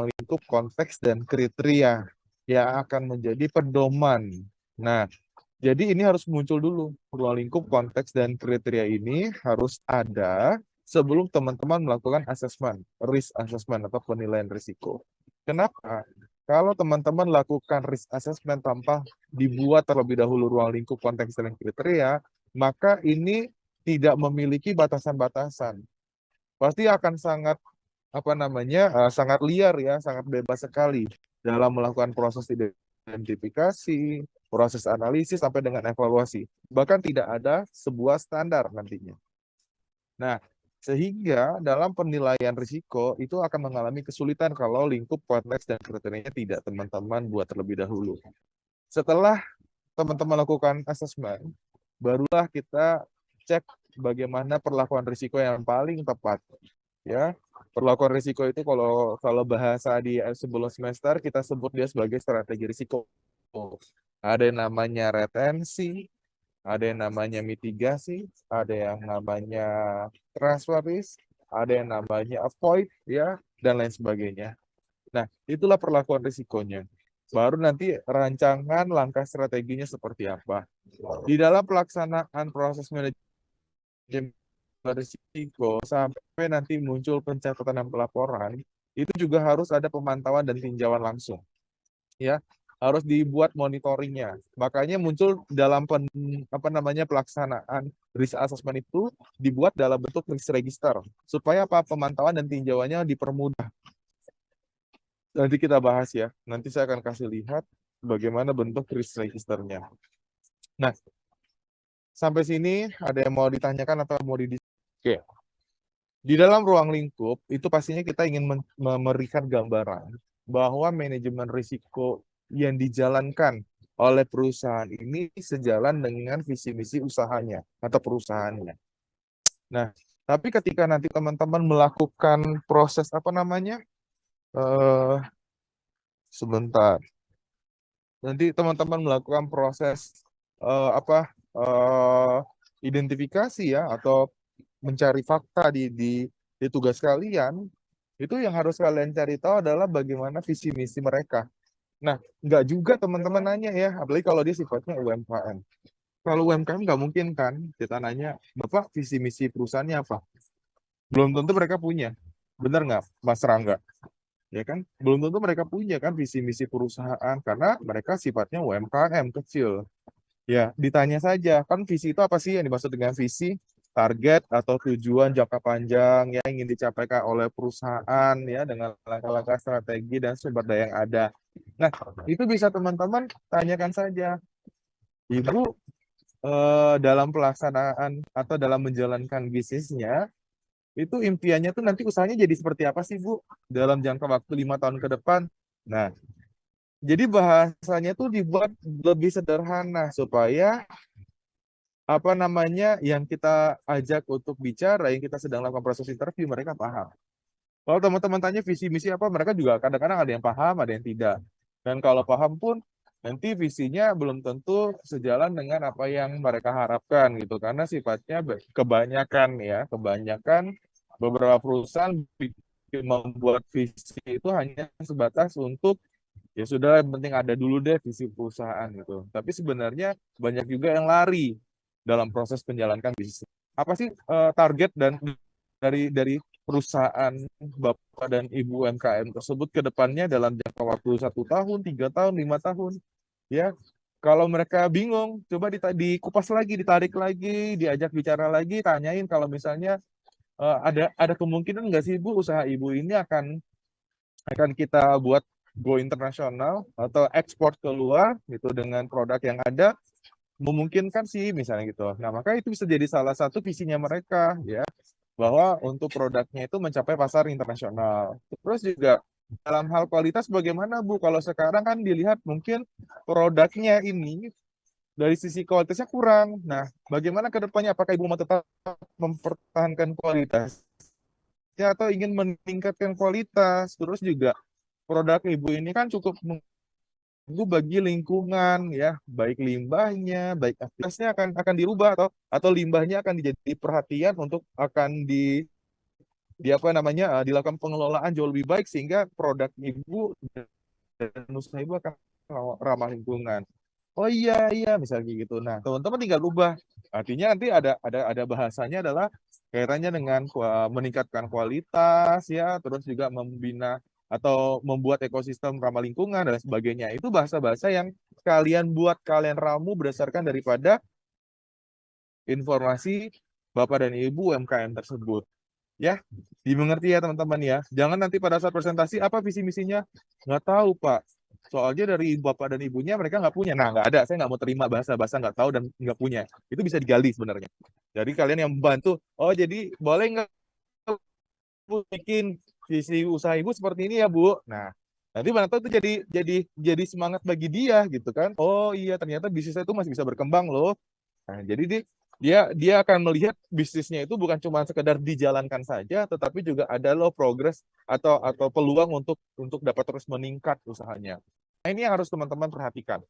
lingkup konteks dan kriteria yang akan menjadi pedoman. Nah, jadi ini harus muncul dulu. Ruang lingkup konteks dan kriteria ini harus ada sebelum teman-teman melakukan assessment, risk assessment atau penilaian risiko. Kenapa? Kalau teman-teman lakukan risk assessment tanpa dibuat terlebih dahulu ruang lingkup konteks dan kriteria, maka ini tidak memiliki batasan-batasan. Pasti akan sangat sangat liar ya, sangat bebas sekali dalam melakukan proses identifikasi, proses analisis sampai dengan evaluasi. Bahkan tidak ada sebuah standar nantinya. Nah, sehingga dalam penilaian risiko itu akan mengalami kesulitan kalau lingkup konteks dan kriterianya tidak teman-teman buat terlebih dahulu. Setelah teman-teman lakukan asesmen, barulah kita cek bagaimana perlakuan risiko yang paling tepat. Ya, perlakuan risiko itu kalau kalau bahasa di sebelum semester kita sebut dia sebagai strategi risiko. Ada yang namanya retensi, ada yang namanya mitigasi, ada yang namanya transfer risk, ada yang namanya avoid, ya, dan lain sebagainya. Nah, itulah perlakuan risikonya. Baru nanti rancangan langkah strateginya seperti apa. Di dalam pelaksanaan proses manajemen risiko sampai nanti muncul pencatatan dan pelaporan, itu juga harus ada pemantauan dan tinjauan langsung. Ya, harus dibuat monitoringnya. Makanya muncul dalam pelaksanaan risk assessment itu dibuat dalam bentuk risk register supaya apa pemantauan dan tinjauannya dipermudah. Nanti kita bahas ya. Nanti saya akan kasih lihat bagaimana bentuk risk registernya. Nah, sampai sini ada yang mau ditanyakan atau mau didiskusikan? Oke. Di dalam ruang lingkup itu pastinya kita ingin memberikan gambaran bahwa manajemen risiko yang dijalankan oleh perusahaan ini sejalan dengan visi misi usahanya atau perusahaannya. Nah, tapi ketika nanti teman-teman melakukan proses eh sebentar. Nanti teman-teman melakukan proses eh, apa eh, identifikasi ya atau mencari fakta di tugas kalian, itu yang harus kalian cari tahu adalah bagaimana visi misi mereka. Nah, nggak juga teman-teman nanya ya, apalagi kalau dia sifatnya UMKM. Kalau UMKM nggak mungkin kan kita nanya, Bapak visi misi perusahaannya apa? Belum tentu mereka punya. Benar nggak, Mas Rangga? Ya kan? Belum tentu mereka punya kan visi misi perusahaan karena mereka sifatnya UMKM kecil. Ya, ditanya saja, kan visi itu apa sih yang dimaksud dengan visi? Target atau tujuan jangka panjang yang ingin dicapai oleh perusahaan ya dengan langkah-langkah strategi dan sumber daya yang ada. Nah, itu bisa teman-teman tanyakan saja. Ibu dalam pelaksanaan atau dalam menjalankan bisnisnya, itu impiannya tuh nanti usahanya jadi seperti apa sih, Bu? Dalam jangka waktu 5 tahun ke depan. Nah, jadi bahasanya tuh dibuat lebih sederhana supaya yang kita ajak untuk bicara, yang kita sedang lakukan proses interview, mereka paham. Kalau teman-teman tanya visi misi apa, mereka juga kadang-kadang ada yang paham, ada yang tidak. Dan kalau paham pun, nanti visinya belum tentu sejalan dengan apa yang mereka harapkan gitu. Karena sifatnya kebanyakan ya, kebanyakan beberapa perusahaan membuat visi itu hanya sebatas untuk ya sudah yang penting ada dulu deh visi perusahaan gitu. Tapi sebenarnya banyak juga yang lari dalam proses menjalankan bisnis. Apa sih target dan dari perusahaan Bapak dan Ibu UMKM tersebut ke depannya dalam jangka waktu 1 tahun, 3 tahun, 5 tahun? Ya, kalau mereka bingung, coba dikupas lagi, ditarik lagi, diajak bicara lagi, tanyain kalau misalnya ada kemungkinan nggak sih Bu usaha Ibu ini akan kita buat go internasional atau ekspor keluar gitu dengan produk yang ada memungkinkan sih misalnya gitu. Nah, maka itu bisa jadi salah satu visinya mereka ya bahwa untuk produknya itu mencapai pasar internasional. Terus juga dalam hal kualitas bagaimana Bu? Kalau sekarang kan dilihat mungkin produknya ini dari sisi kualitasnya kurang. Nah, bagaimana ke depannya? Apakah Ibu mau tetap mempertahankan kualitas ya atau ingin meningkatkan kualitas? Terus juga produk Ibu ini kan cukup mengganggu bagi lingkungan ya, baik limbahnya, baik aktivitasnya akan dirubah atau limbahnya akan dijadi perhatian untuk akan apa namanya dilakukan pengelolaan jauh lebih baik sehingga produk ibu dan usaha ibu akan ramah lingkungan. Oh iya iya misalnya gitu. Nah teman-teman tinggal ubah. Artinya nanti ada bahasanya adalah kaitannya dengan meningkatkan kualitas ya, terus juga membina atau membuat ekosistem ramah lingkungan dan sebagainya. Itu bahasa-bahasa yang kalian buat, kalian ramu berdasarkan daripada informasi Bapak dan Ibu UMKM tersebut. Ya, dimengerti ya teman-teman ya. Jangan nanti pada saat presentasi apa visi misinya nggak tahu Pak. Soalnya dari bapak dan ibunya mereka nggak punya. Nah nggak ada. Saya nggak mau terima bahasa-bahasa nggak tahu dan nggak punya. Itu bisa digali sebenarnya. Jadi kalian yang membantu. Oh jadi boleh nggak Bu bikin visi usaha ibu seperti ini ya Bu. Nah nanti mana tahu itu jadi semangat bagi dia gitu kan. Oh iya ternyata bisnis saya itu masih bisa berkembang loh. Nah, jadi dia akan melihat bisnisnya itu bukan cuma sekedar dijalankan saja, tetapi juga ada loh progres atau peluang untuk dapat terus meningkat usahanya. Nah, ini yang harus teman-teman perhatikan.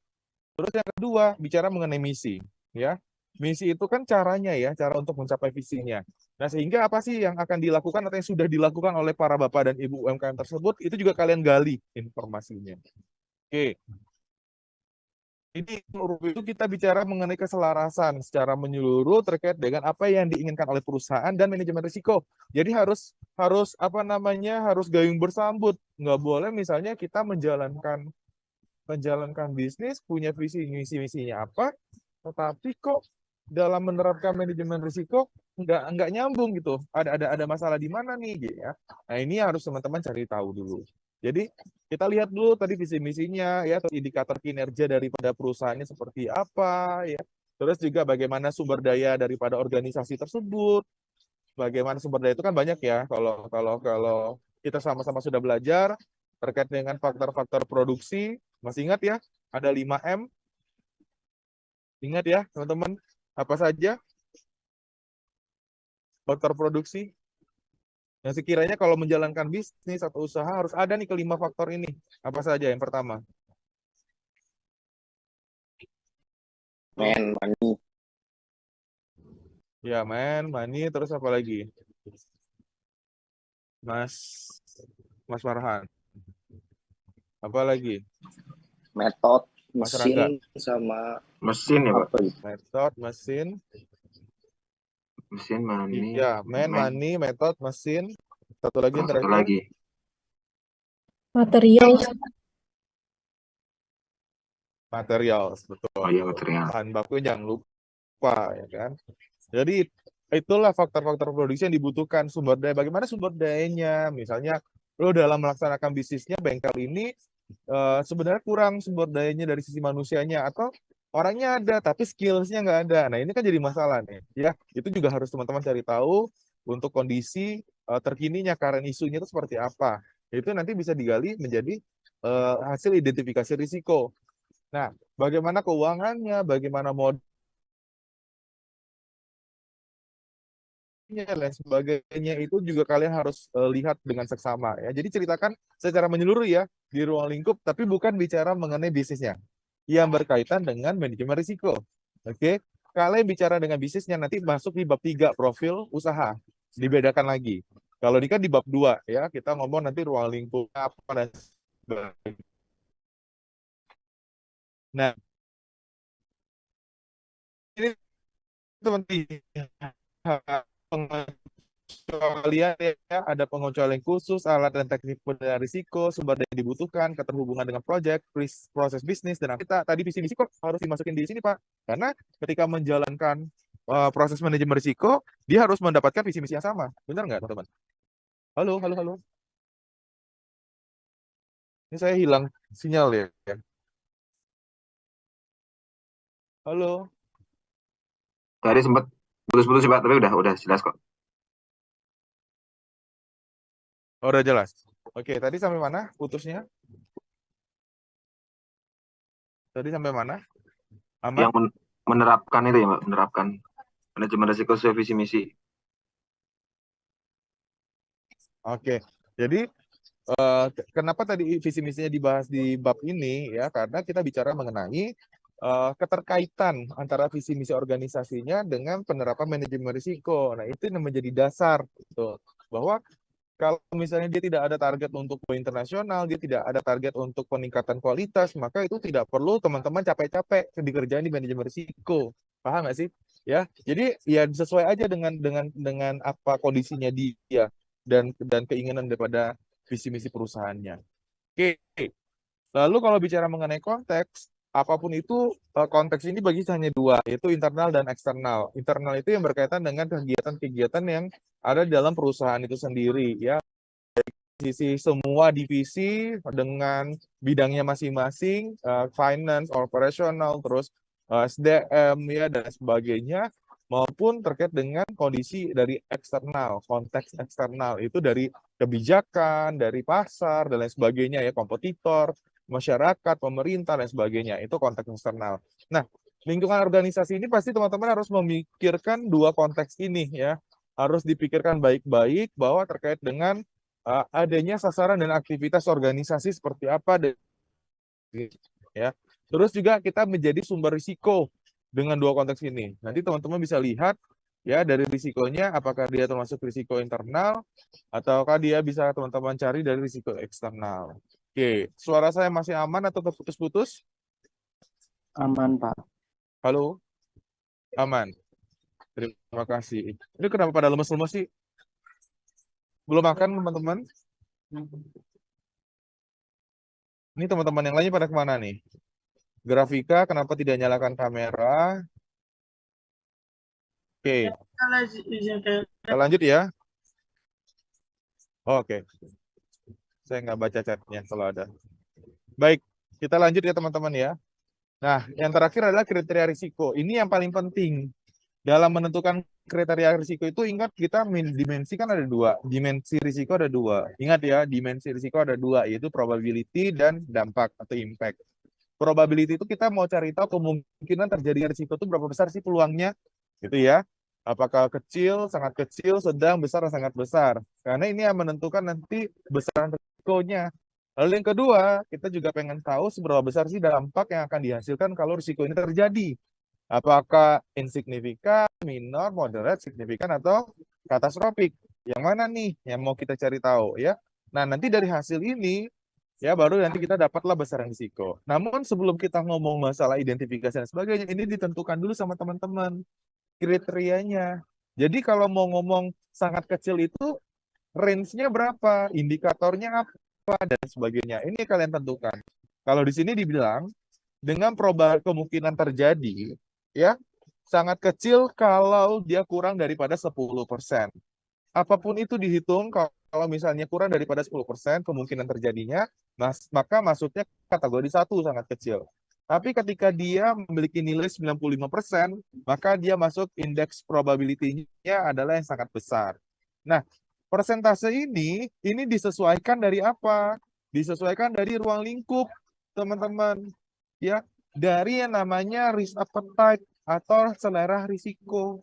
Terus yang kedua, bicara mengenai misi, ya. Misi itu kan caranya ya, cara untuk mencapai visinya. Nah, sehingga apa sih yang akan dilakukan atau yang sudah dilakukan oleh para bapak dan ibu UMKM tersebut, itu juga kalian gali informasinya. Oke, ini itu kita bicara mengenai keselarasan secara menyeluruh terkait dengan apa yang diinginkan oleh perusahaan dan manajemen risiko. Jadi harus harus apa namanya harus gayung bersambut. Nggak boleh misalnya kita menjalankan bisnis punya visi misi misinya apa, tetapi kok dalam menerapkan manajemen risiko nggak nyambung gitu. Ada masalah di mana nih gitu ya. Nah ini harus teman-teman cari tahu dulu. Jadi kita lihat dulu tadi visi misinya ya, indikator kinerja daripada perusahaannya seperti apa ya. Terus juga bagaimana sumber daya daripada organisasi tersebut. Bagaimana sumber daya itu kan banyak ya. Kalau kita sama-sama sudah belajar terkait dengan faktor-faktor produksi, masih ingat ya? Ada 5M. Ingat ya, teman-teman. Apa saja faktor produksi? Yang sekiranya kalau menjalankan bisnis atau usaha harus ada nih kelima faktor ini. Apa saja yang pertama? Money. Ya, money, terus apa lagi? Mas Mas Farhan. Apa lagi? Metode, Mas Rangga. mesin, sama Mesin ya Pak? apa gitu. Metode, mesin. Mesin, money. Iya, money, metode, mesin. Satu lagi yang Satu terakhir. lagi. Material. Material, betul. Oh iya material. Bahan baku jangan lupa ya kan. Jadi itulah faktor-faktor produksi yang dibutuhkan, sumber daya. Bagaimana sumber dayanya? Misalnya lo dalam melaksanakan bisnisnya bengkel ini sebenarnya kurang sumber dayanya dari sisi manusianya atau orangnya ada tapi skillsnya nggak ada. Nah ini kan jadi masalah nih. Ya itu juga harus teman-teman cari tahu untuk kondisi terkininya current isunya itu seperti apa. Itu nanti bisa digali menjadi hasil identifikasi risiko. Nah, bagaimana keuangannya, bagaimana modalnya, dan sebagainya itu juga kalian harus lihat dengan seksama ya. Jadi ceritakan secara menyeluruh ya di ruang lingkup, tapi bukan bicara mengenai bisnisnya yang berkaitan dengan manajemen risiko. Oke, kalian bicara dengan bisnisnya nanti masuk di bab 3 profil usaha, dibedakan lagi. Kalau ini kan di bab 2 ya, kita ngomong nanti ruang lingkup apa dan sebagainya. Nah, ini teman-teman pengecualian ya, ada pengecualian khusus, alat dan teknik penilaian risiko, sumber daya yang dibutuhkan, keterhubungan dengan proyek, proses bisnis, dan kita tadi visi misi kok harus dimasukin di sini Pak, karena ketika menjalankan proses manajemen risiko, dia harus mendapatkan visi misi yang sama, benar nggak teman-teman? Halo, halo, halo. Ini saya hilang sinyal ya. Halo. Tadi sempat putus-putus Pak, tapi udah jelas kok. Oh, udah jelas. Oke, tadi sampai mana putusnya? Tadi sampai mana? Aman? Yang menerapkan itu ya Pak, menerapkan manajemen risiko sesuai visi misi. Oke, jadi kenapa tadi visi misinya dibahas di bab ini ya? Karena kita bicara mengenai keterkaitan antara visi misi organisasinya dengan penerapan manajemen risiko. Nah, itu yang menjadi dasar gitu. bahwa kalau misalnya dia tidak ada target untuk go internasional, dia tidak ada target untuk peningkatan kualitas, maka itu tidak perlu teman-teman capek-capek dikerjain di manajemen risiko. Paham nggak sih? Ya, jadi ya sesuai aja dengan apa kondisinya dia dan keinginan daripada visi misi perusahaannya. Oke. Lalu kalau bicara mengenai konteks, apapun itu konteks ini bagi hanya dua, yaitu internal dan eksternal. Internal itu yang berkaitan dengan kegiatan-kegiatan yang ada di dalam perusahaan itu sendiri, ya. Sisi semua divisi dengan bidangnya masing-masing, finance, operational, terus SDM, ya, dan sebagainya, maupun terkait dengan kondisi dari eksternal, konteks eksternal, itu dari kebijakan, dari pasar, dan lain sebagainya, ya, kompetitor, masyarakat, pemerintah, dan sebagainya. Itu konteks eksternal. Nah, lingkungan organisasi ini pasti teman-teman harus memikirkan dua konteks ini, ya. Harus dipikirkan baik-baik bahwa terkait dengan adanya sasaran dan aktivitas organisasi seperti apa, ya. Terus juga kita menjadi sumber risiko dengan dua konteks ini. Nanti teman-teman bisa lihat, ya, dari risikonya apakah dia termasuk risiko internal ataukah dia bisa teman-teman cari dari risiko eksternal. Oke, suara saya masih aman atau terputus-putus? Aman, Pak. Halo? Aman. Terima kasih. Ini kenapa pada lemes-lemes sih? Belum makan, teman-teman? Ini teman-teman yang lainnya pada kemana nih? Grafika, kenapa tidak nyalakan kamera? Oke, kita lanjut ya. Oke, saya nggak baca chatnya kalau ada. Baik, kita lanjut ya teman-teman ya. Nah, yang terakhir adalah kriteria risiko. Ini yang paling penting. Dalam menentukan kriteria risiko itu ingat kita dimensi kan ada dua. Dimensi risiko ada dua. Ingat ya, dimensi risiko ada dua, yaitu probability dan dampak atau impact. Probability itu kita mau cari tahu kemungkinan terjadi risiko itu berapa besar sih peluangnya, gitu ya. Apakah kecil, sangat kecil, sedang, besar, sangat besar. Karena ini yang menentukan nanti besaran risikonya. Lalu yang kedua, kita juga pengen tahu seberapa besar sih dampak yang akan dihasilkan kalau risiko ini terjadi. Apakah insignifikan, minor, moderate, signifikan, atau katastrofik? Yang mana nih yang mau kita cari tahu, ya? Nah, nanti dari hasil ini, ya, baru nanti kita dapatlah besaran risiko. Namun sebelum kita ngomong masalah identifikasi dan sebagainya, ini ditentukan dulu sama teman-teman kriterianya. Jadi kalau mau ngomong sangat kecil itu range-nya berapa, indikatornya apa, dan sebagainya. Ini kalian tentukan. Kalau di sini dibilang dengan kemungkinan terjadi, ya, sangat kecil kalau dia kurang daripada 10%. Apapun itu dihitung, kalau misalnya kurang daripada 10% kemungkinan terjadinya, maka masuknya kategori 1 sangat kecil. Tapi ketika dia memiliki nilai 95%, maka dia masuk indeks probability-nya adalah yang sangat besar. Nah, persentase ini disesuaikan dari apa? Disesuaikan dari ruang lingkup, teman-teman. Ya, dari yang namanya risk appetite atau selera risiko.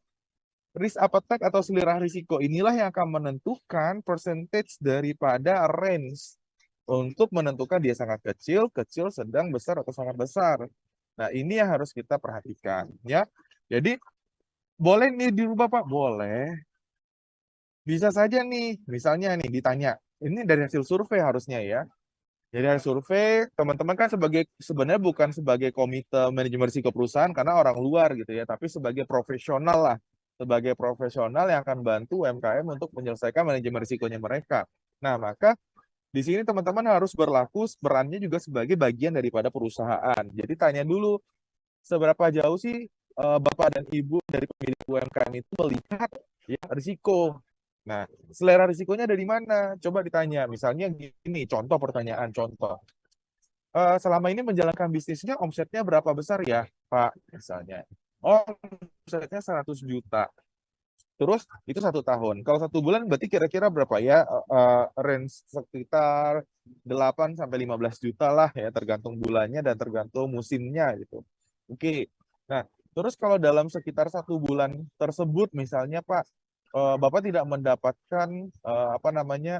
Risk appetite atau selera risiko inilah yang akan menentukan percentage daripada range untuk menentukan dia sangat kecil, kecil, sedang, besar, atau sangat besar. Nah, ini yang harus kita perhatikan, ya. Jadi, boleh nih dirubah, Pak? Boleh. Bisa saja nih, misalnya nih ditanya, ini dari hasil survei harusnya ya. Jadi hasil survei, teman-teman kan sebenarnya bukan sebagai komite manajemen risiko perusahaan karena orang luar gitu ya, tapi sebagai profesional lah. Sebagai profesional yang akan bantu UMKM untuk menyelesaikan manajemen risikonya mereka. Nah, maka di sini teman-teman harus berlaku perannya juga sebagai bagian daripada perusahaan. Jadi tanya dulu, seberapa jauh sih Bapak dan Ibu dari pemilik UMKM itu melihat ya risiko. Nah, selera risikonya dari mana? Coba ditanya. Misalnya gini, contoh pertanyaan, contoh. Selama ini menjalankan bisnisnya, omsetnya berapa besar ya, Pak? Misalnya. Oh, omsetnya 100 juta. Terus itu 1 tahun. Kalau 1 bulan berarti kira-kira berapa ya? Range sekitar 8 sampai 15 juta lah ya, tergantung bulannya dan tergantung musimnya gitu. Oke. Nah, terus kalau dalam sekitar 1 bulan tersebut misalnya Pak, Bapak tidak mendapatkan apa namanya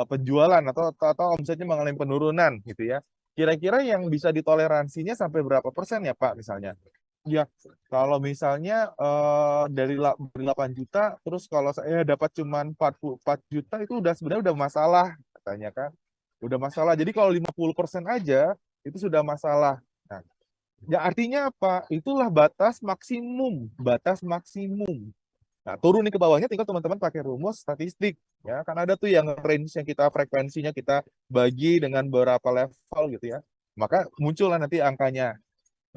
penjualan atau omsetnya mengalami penurunan gitu ya. Kira-kira yang bisa ditoleransinya sampai berapa persen ya Pak misalnya? Ya, kalau misalnya dari 8 juta, terus kalau saya dapat cuma 44 juta, itu udah sebenarnya udah masalah, katanya kan. Udah masalah. Jadi kalau 50% aja, itu sudah masalah. Nah, ya artinya apa? Itulah batas maksimum. Batas maksimum. Nah, turun nih ke bawahnya, tinggal teman-teman pakai rumus statistik. Ya, kan ada tuh yang range yang kita frekuensinya kita bagi dengan beberapa level gitu ya. Maka muncullah nanti angkanya.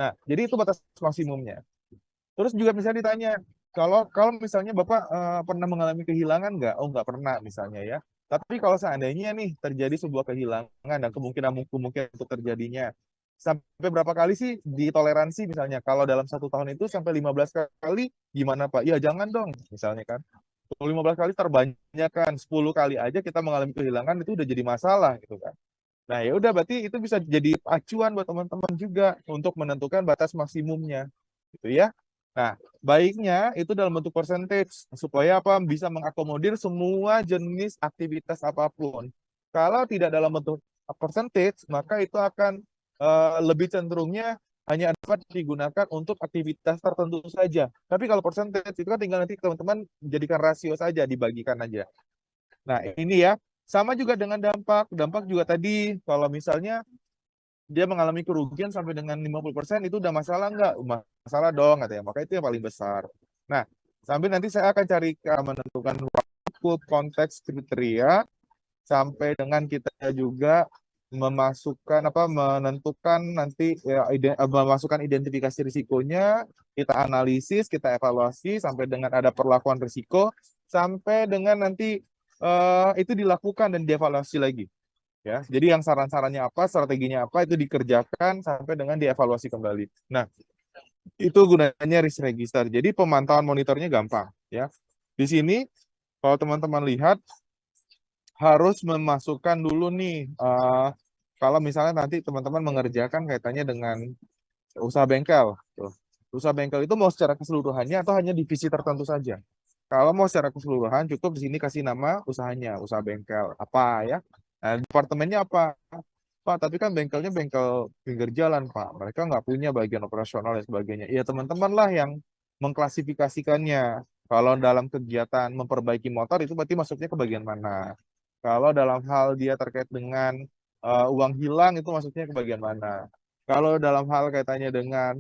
Nah, jadi itu batas maksimumnya. Terus juga misalnya ditanya, kalau kalau misalnya Bapak pernah mengalami kehilangan nggak? Oh, nggak pernah misalnya ya. Tapi kalau seandainya nih terjadi sebuah kehilangan dan kemungkinan untuk terjadinya, sampai berapa kali sih ditoleransi misalnya? Kalau dalam 1 tahun itu sampai 15 kali, gimana Pak? Ya jangan dong, misalnya kan. Kalau 15 kali terbanyak kan, 10 kali aja kita mengalami kehilangan itu udah jadi masalah gitu kan. Nah ya udah berarti itu bisa jadi acuan buat teman-teman juga untuk menentukan batas maksimumnya gitu ya. Nah, baiknya itu dalam bentuk percentage supaya apa bisa mengakomodir semua jenis aktivitas apapun. Kalau tidak dalam bentuk percentage, maka itu akan lebih cenderungnya hanya dapat digunakan untuk aktivitas tertentu saja. Tapi kalau percentage itu kan tinggal nanti teman-teman jadikan rasio saja, dibagikan aja. Nah, ini ya. Sama juga dengan dampak. Dampak juga tadi, kalau misalnya dia mengalami kerugian sampai dengan 50% itu udah masalah nggak? Masalah dong, katanya. Maka itu yang paling besar. Nah, sampai nanti saya akan cari menentukan waktu, konteks, kriteria, sampai dengan kita juga memasukkan menentukan nanti ya, memasukkan identifikasi risikonya, kita analisis, kita evaluasi sampai dengan ada perlakuan risiko, sampai dengan nanti itu dilakukan dan dievaluasi lagi. Ya, jadi yang saran-sarannya apa, strateginya apa itu dikerjakan sampai dengan dievaluasi kembali. Nah, itu gunanya risk register. Jadi pemantauan monitornya gampang, ya. Di sini kalau teman-teman lihat harus memasukkan dulu nih kalau misalnya nanti teman-teman mengerjakan kaitannya dengan usaha bengkel. Tuh. Usaha bengkel itu mau secara keseluruhannya atau hanya divisi tertentu saja. Kalau mau secara keseluruhan cukup di sini kasih nama usahanya, usaha bengkel apa ya. Nah, departemennya apa? Pak, tapi kan bengkelnya bengkel pinggir jalan, Pak. Mereka nggak punya bagian operasional dan sebagainya. Ya, teman-teman lah yang mengklasifikasikannya. Kalau dalam kegiatan memperbaiki motor, itu berarti masuknya ke bagian mana? Kalau dalam hal dia terkait dengan uang hilang, itu masuknya ke bagian mana? Kalau dalam hal kaitannya dengan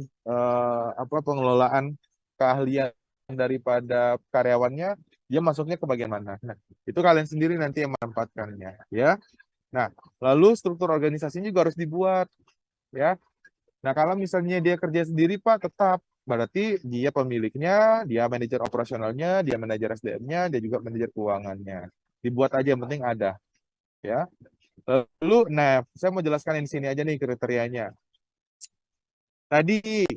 pengelolaan keahlian daripada karyawannya, dia masuknya ke bagian mana? Nah, itu kalian sendiri nanti yang menempatkannya, ya. Nah, lalu struktur organisasinya juga harus dibuat, ya. Nah, kalau misalnya dia kerja sendiri, Pak, tetap berarti dia pemiliknya, dia manajer operasionalnya, dia manajer SDM-nya, dia juga manajer keuangannya. Dibuat aja, yang penting ada, ya. Lalu, nah, saya mau jelaskan di sini aja nih kriterianya. Tadi,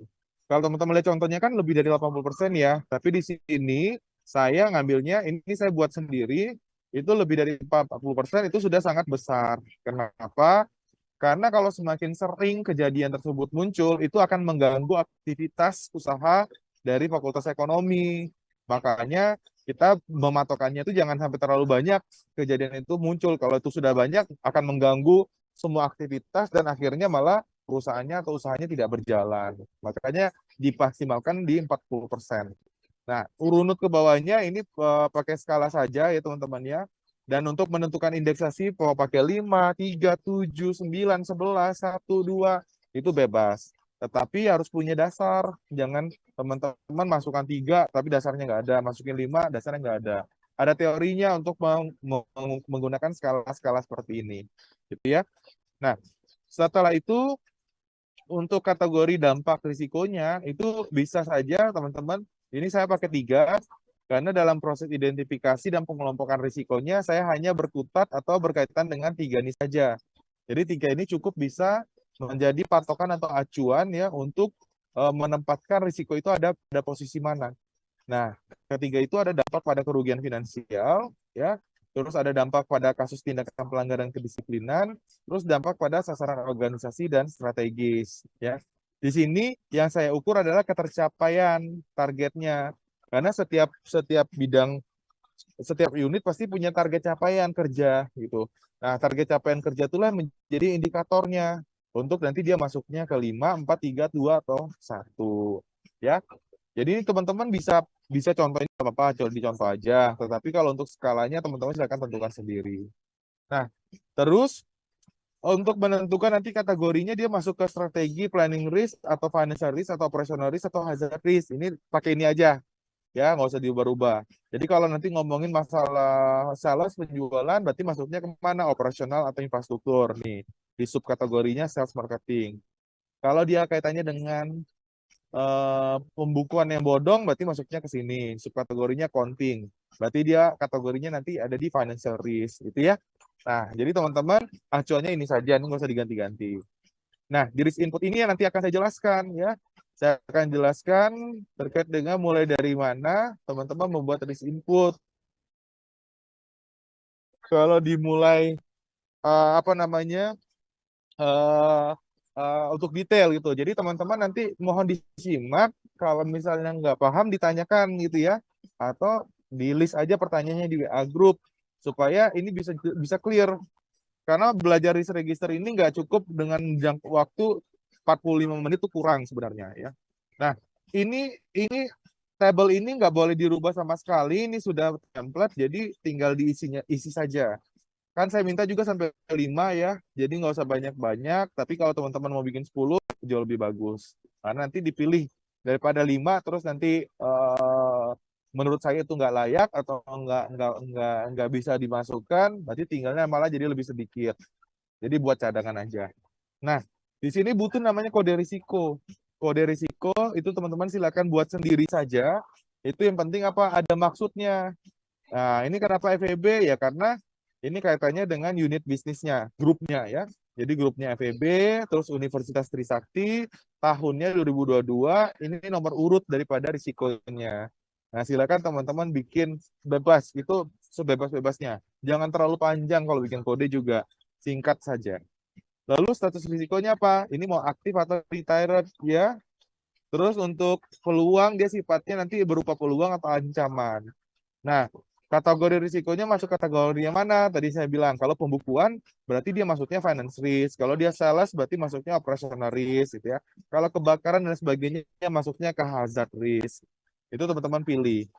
kalau teman-teman lihat contohnya kan lebih dari 80% ya, tapi di sini saya ngambilnya, ini saya buat sendiri, itu lebih dari 40% itu sudah sangat besar. Kenapa? Karena kalau semakin sering kejadian tersebut muncul, itu akan mengganggu aktivitas usaha dari Fakultas Ekonomi. Makanya kita mematokannya itu jangan sampai terlalu banyak kejadian itu muncul. Kalau itu sudah banyak, akan mengganggu semua aktivitas dan akhirnya malah perusahaannya atau usahanya tidak berjalan. Makanya dimaksimalkan di 40%. Nah, urunut ke bawahnya ini pakai skala saja ya teman-teman ya. Dan untuk menentukan indeksasi mau pakai 5, 3, 7, 9, 11, 1, 2 itu bebas. Tetapi harus punya dasar. Jangan teman-teman masukkan 3 tapi dasarnya nggak ada. Masukin 5 dasarnya nggak ada. Ada teorinya untuk menggunakan skala-skala seperti ini. Gitu ya. Nah, setelah itu untuk kategori dampak risikonya itu bisa saja teman-teman, ini saya pakai 3 karena dalam proses identifikasi dan pengelompokan risikonya saya hanya berkutat atau berkaitan dengan 3 ini saja. Jadi 3 ini cukup bisa menjadi patokan atau acuan ya untuk menempatkan risiko itu ada pada posisi mana. Nah, ketiga itu ada dampak pada kerugian finansial, ya. Terus ada dampak pada kasus tindakan pelanggaran kedisiplinan, terus dampak pada sasaran organisasi dan strategis, ya. Di sini yang saya ukur adalah ketercapaian targetnya. Karena setiap bidang, setiap unit pasti punya target capaian kerja gitu. Nah, target capaian kerja itulah menjadi indikatornya untuk nanti dia masuknya ke 5, 4, 3, 2 atau 1. ya. Jadi ini teman-teman bisa contohin apa-apa, dicontoh aja. Tetapi kalau untuk skalanya teman-teman silakan tentukan sendiri. Nah, terus untuk menentukan nanti kategorinya dia masuk ke strategi, planning risk, atau financial risk, atau operational risk, atau hazard risk. Ini pakai ini aja, ya nggak usah diubah-ubah. Jadi kalau nanti ngomongin masalah sales penjualan, berarti masuknya kemana? Operasional atau infrastruktur nih. Di subkategorinya sales marketing. Kalau dia kaitannya dengan pembukuan yang bodong, berarti masuknya ke sini. Subkategorinya accounting. Berarti dia kategorinya nanti ada di financial risk, gitu ya. Nah, jadi teman-teman, acuannya ini saja, ini nggak usah diganti-ganti. Nah, di risk input ini yang nanti akan saya jelaskan, ya. Saya akan jelaskan terkait dengan mulai dari mana teman-teman membuat risk input. Kalau dimulai, apa namanya, untuk detail gitu. Jadi teman-teman nanti mohon disimak, kalau misalnya nggak paham ditanyakan gitu ya, atau di list aja pertanyaannya di WA group supaya ini bisa clear. Karena belajar risk register ini nggak cukup dengan jangka waktu 45 menit itu kurang sebenarnya ya. Nah, ini table ini nggak boleh dirubah sama sekali, ini sudah template, jadi tinggal isi saja. Kan saya minta juga sampai 5 ya, jadi nggak usah banyak-banyak, tapi kalau teman-teman mau bikin 10, jauh lebih bagus. Karena nanti dipilih daripada 5, terus nanti menurut saya itu nggak layak atau nggak bisa dimasukkan, berarti tinggalnya malah jadi lebih sedikit. Jadi buat cadangan aja. Nah, di sini butuh namanya kode risiko. Kode risiko itu teman-teman silakan buat sendiri saja. Itu yang penting apa? Ada maksudnya. Nah, ini kenapa FEB? Ya karena ini kaitannya dengan unit bisnisnya, grupnya ya. Jadi grupnya FEB, terus Universitas Trisakti, tahunnya 2022, ini nomor urut daripada risikonya. Nah, silakan teman-teman bikin bebas, itu sebebas-bebasnya. Jangan terlalu panjang kalau bikin kode juga, singkat saja. Lalu status risikonya apa? Ini mau aktif atau retired ya. Terus untuk peluang dia sifatnya nanti berupa peluang atau ancaman. Nah, kategori risikonya masuk kategori yang mana? Tadi saya bilang, kalau pembukuan berarti dia masuknya finance risk. Kalau dia sales berarti masuknya operational risk gitu ya. Kalau kebakaran dan sebagainya masuknya ke hazard risk. Itu teman-teman pilih.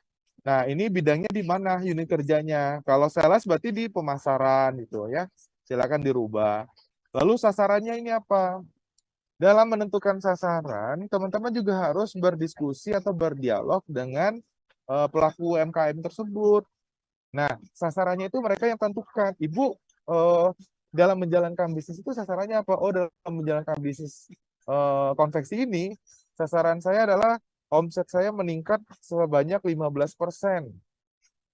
Nah, ini bidangnya di mana unit kerjanya? Kalau sales berarti di pemasaran gitu ya. Silakan dirubah. Lalu sasarannya ini apa? Dalam menentukan sasaran, teman-teman juga harus berdiskusi atau berdialog dengan pelaku UMKM tersebut. Nah, sasarannya itu mereka yang tentukan. Ibu, dalam menjalankan bisnis itu sasarannya apa? Oh, dalam menjalankan bisnis konveksi ini, sasaran saya adalah omset saya meningkat sebanyak 15%.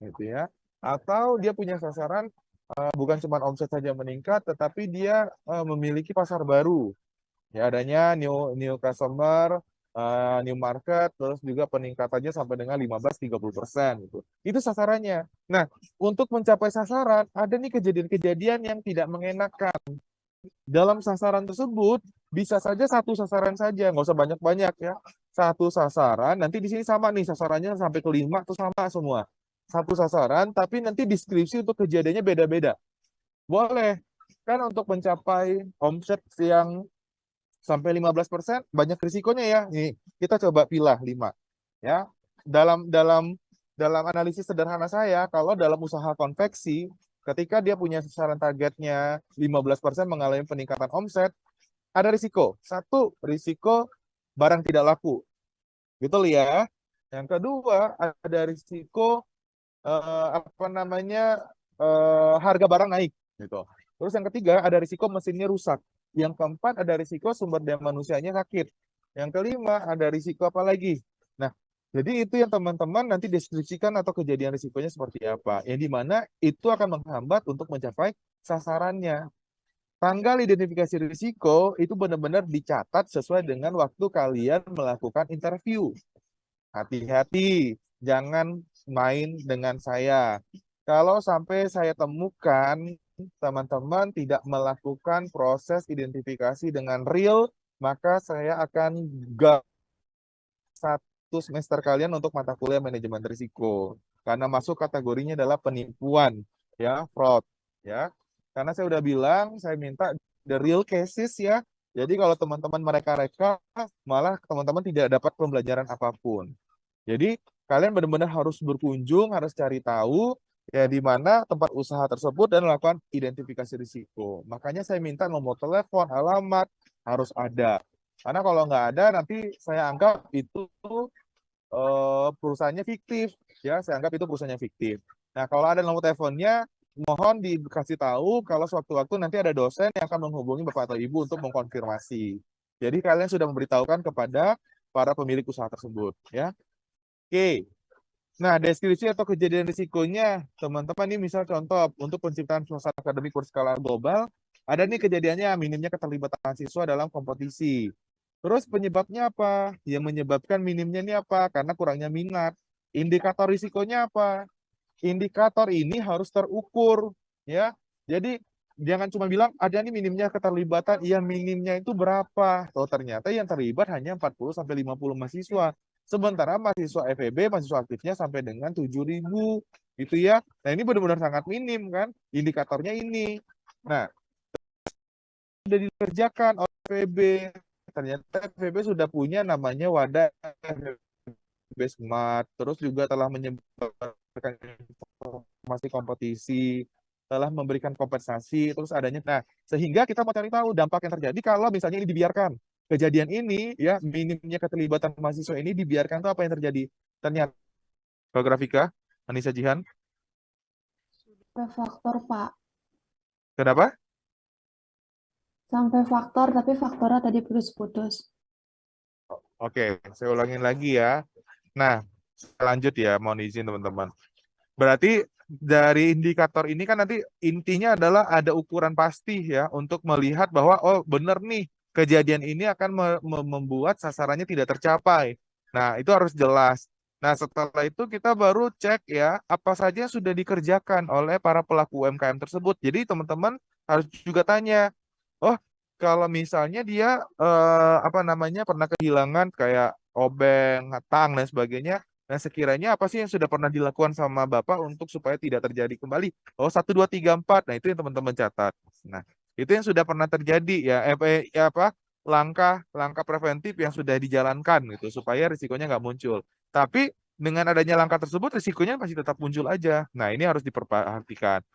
Gitu ya. Atau dia punya sasaran bukan cuma omset saja meningkat, tetapi dia memiliki pasar baru. Ya, adanya new customer, new market, terus juga peningkatannya sampai dengan 15-30% gitu. Itu sasarannya. Nah, untuk mencapai sasaran, ada nih kejadian-kejadian yang tidak mengenakan. Dalam sasaran tersebut, bisa saja satu sasaran saja, nggak usah banyak-banyak ya. Satu sasaran, nanti di sini sama nih, sasarannya sampai ke 5 tuh sama semua. Satu sasaran, tapi nanti deskripsi untuk kejadiannya beda-beda. Boleh. Kan untuk mencapai omset yang sampai 15% banyak risikonya ya. Nih, kita coba pilah 5 ya. Dalam dalam dalam analisis sederhana saya, kalau dalam usaha konveksi, ketika dia punya sasaran targetnya 15% mengalami peningkatan omset, ada risiko. Satu, risiko barang tidak laku. Gitu ya. Yang kedua, ada risiko apa namanya harga barang naik gitu. Terus yang ketiga ada risiko mesinnya rusak. Yang keempat ada risiko sumber daya manusianya sakit. Yang kelima ada risiko apa lagi? Nah, jadi itu yang teman-teman nanti deskripsikan atau kejadian risikonya seperti apa. Yang dimana itu akan menghambat untuk mencapai sasarannya. Tanggal identifikasi risiko itu benar-benar dicatat sesuai dengan waktu kalian melakukan interview. Hati-hati, jangan main dengan saya. Kalau sampai saya temukan teman-teman tidak melakukan proses identifikasi dengan real, maka saya akan gak satu semester kalian untuk mata kuliah manajemen risiko. Karena masuk kategorinya adalah penipuan, ya, fraud, ya. Karena saya udah bilang, saya minta the real cases ya, Jadi kalau teman-teman mereka malah teman-teman tidak dapat pembelajaran apapun. Jadi kalian benar-benar harus berkunjung, harus cari tahu ya di mana tempat usaha tersebut dan melakukan identifikasi risiko. Makanya saya minta nomor telepon, alamat harus ada. Karena kalau nggak ada nanti saya anggap itu perusahaannya fiktif, ya saya anggap itu perusahaannya fiktif. Nah kalau ada nomor teleponnya, mohon dikasih tahu kalau sewaktu-waktu nanti ada dosen yang akan menghubungi Bapak atau Ibu untuk mengkonfirmasi. Jadi kalian sudah memberitahukan kepada para pemilik usaha tersebut, ya. Oke. Nah, deskripsi atau kejadian risikonya, teman-teman ini misal contoh untuk penciptaan suasana akademik berskala global, ada nih kejadiannya minimnya keterlibatan siswa dalam kompetisi. Terus penyebabnya apa? Yang menyebabkan minimnya ini apa? Karena kurangnya minat. Indikator risikonya apa? Indikator ini harus terukur, ya. Jadi jangan cuma bilang ada nih minimnya keterlibatan, iya minimnya itu berapa? Oh ternyata yang terlibat hanya 40 sampai 50 mahasiswa. Sementara mahasiswa FEB, mahasiswa aktifnya sampai dengan 7.000 gitu ya. Nah, ini benar-benar sangat minim kan? Indikatornya ini. Nah, sudah dikerjakan oleh FEB. Ternyata FEB sudah punya namanya wadah FEB Smart. Terus juga telah menyebarkan informasi kompetisi, telah memberikan kompensasi, terus adanya. Nah, sehingga kita mau cari tahu dampak yang terjadi kalau misalnya ini dibiarkan. Kejadian ini, ya, minimnya keterlibatan mahasiswa ini dibiarkan, itu apa yang terjadi? Ternyata, Pak Grafika, Anissa Jihan, Sampai faktor, Pak. kenapa? Sampai faktor, tapi faktornya tadi putus-putus. Oke, saya ulangin lagi ya. Nah, lanjut ya, mohon izin teman-teman. Berarti dari indikator ini kan nanti intinya adalah ada ukuran pasti ya untuk melihat bahwa oh benar nih kejadian ini akan membuat sasarannya tidak tercapai. Nah, itu harus jelas. Nah, setelah itu kita baru cek ya apa saja yang sudah dikerjakan oleh para pelaku UMKM tersebut. Jadi teman-teman harus juga tanya, oh kalau misalnya dia apa namanya pernah kehilangan kayak obeng, tang dan sebagainya. Nah, sekiranya apa sih yang sudah pernah dilakukan sama Bapak untuk supaya tidak terjadi kembali? Oh, 1, 2, 3, 4. Nah, itu yang teman-teman catat. Nah, itu yang sudah pernah terjadi ya, ya apa? Langkah-langkah preventif yang sudah dijalankan gitu supaya risikonya nggak muncul. Tapi dengan adanya langkah tersebut risikonya masih tetap muncul aja. Nah, ini harus diperhatikan.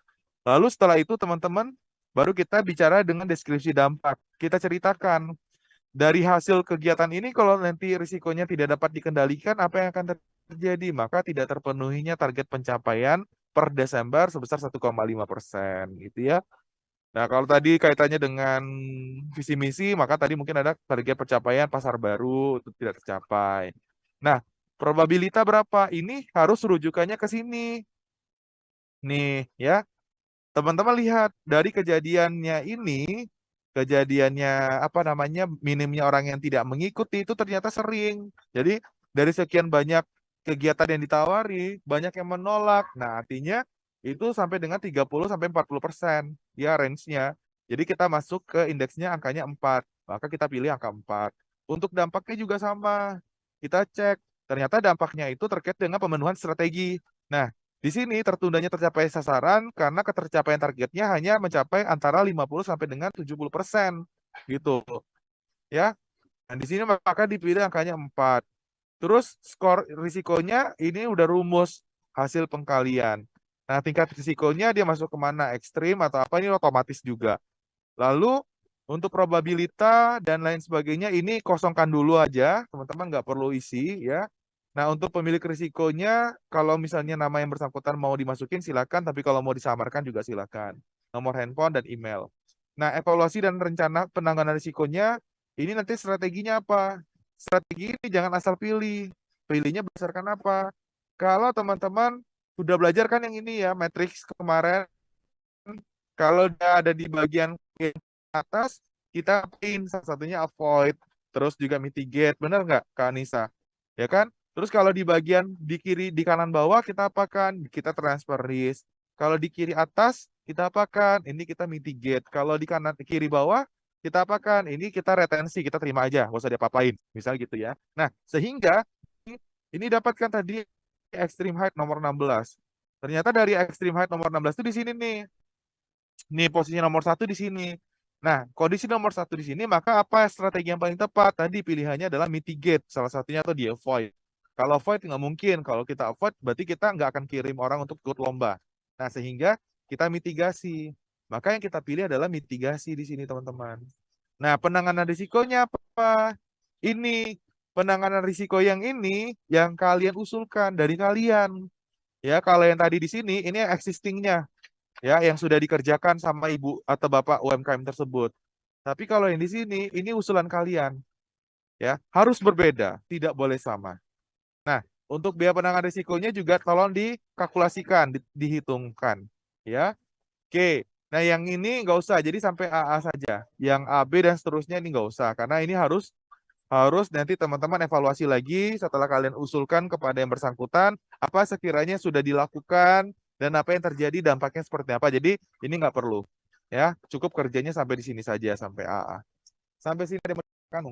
Lalu setelah itu teman-teman baru kita bicara dengan deskripsi dampak. Kita ceritakan dari hasil kegiatan ini kalau nanti risikonya tidak dapat dikendalikan, apa yang akan terjadi? Maka tidak terpenuhinya target pencapaian per Desember sebesar 1,5% gitu ya. Nah, kalau tadi kaitannya dengan visi misi, maka tadi mungkin ada target pencapaian pasar baru itu tidak tercapai. Nah, probabilitas berapa? Ini harus rujukannya ke sini. Nih, ya. Teman-teman lihat dari kejadiannya ini, kejadiannya apa namanya minimnya orang yang tidak mengikuti itu ternyata sering. Jadi dari sekian banyak kegiatan yang ditawari, banyak yang menolak. Nah, artinya itu sampai dengan 30 sampai 40% ya range-nya. Jadi kita masuk ke indeksnya angkanya 4, maka kita pilih angka 4. Untuk dampaknya juga sama. Kita cek, ternyata dampaknya itu terkait dengan pemenuhan strategi. Nah, di sini tertundanya tercapai sasaran karena ketercapaian targetnya hanya mencapai antara 50 sampai dengan 70% gitu ya. Dan di sini maka dipilih angkanya 4. Terus skor risikonya ini udah rumus hasil pengkalian. Nah, tingkat risikonya dia masuk kemana? Ekstrim atau apa ini otomatis juga. Lalu untuk probabilitas dan lain sebagainya ini kosongkan dulu aja, teman-teman nggak perlu isi ya. Nah, untuk pemilik risikonya, kalau misalnya nama yang bersangkutan mau dimasukin silakan, tapi kalau mau disamarkan juga silakan. Nomor handphone dan email. Nah, evaluasi dan rencana penanganan risikonya, ini nanti strateginya apa? Strategi ini jangan asal pilih. Pilihnya berdasarkan apa? Kalau teman-teman sudah belajar kan yang ini ya, matriks kemarin, kalau udah ada di bagian atas, kita pin salah satunya avoid, terus juga mitigate, benar nggak Kak Anissa? Ya kan? Terus kalau di bagian di kiri, di kanan bawah, kita apakan? Kita transfer risk. Kalau di kiri atas, kita apakan? Ini kita mitigate. Kalau di kanan kiri bawah, kita apakan? Ini kita retensi, kita terima aja, nggak usah diapa-apain. Misal gitu ya. Nah, sehingga ini dapatkan tadi extreme height nomor 16. Ternyata dari extreme height nomor 16 itu di sini nih. Nih posisi nomor 1 di sini. Nah, kondisi nomor 1 di sini, maka apa strategi yang paling tepat? Tadi pilihannya adalah mitigate, salah satunya atau di avoid. Kalau avoid nggak mungkin, kalau kita avoid berarti kita nggak akan kirim orang untuk ikut lomba. Nah, sehingga kita mitigasi. Maka yang kita pilih adalah mitigasi di sini, teman-teman. Nah, penanganan risikonya apa? Ini, penanganan risiko yang ini yang kalian usulkan dari kalian. Ya, kalau yang tadi di sini, ini yang existing-nya. Ya, yang sudah dikerjakan sama ibu atau bapak UMKM tersebut. Tapi kalau yang di sini, ini usulan kalian. Ya, harus berbeda, tidak boleh sama. Nah, untuk biaya penanganan risikonya juga tolong dikalkulasikan, dihitungkan. Ya, oke. Nah, yang ini nggak usah, jadi sampai AA saja. Yang AB dan seterusnya ini nggak usah, karena ini harus nanti teman-teman evaluasi lagi setelah kalian usulkan kepada yang bersangkutan, apa sekiranya sudah dilakukan, dan apa yang terjadi dampaknya seperti apa. Jadi ini nggak perlu. Ya, cukup kerjanya sampai di sini saja, sampai AA. Sampai sini ada yang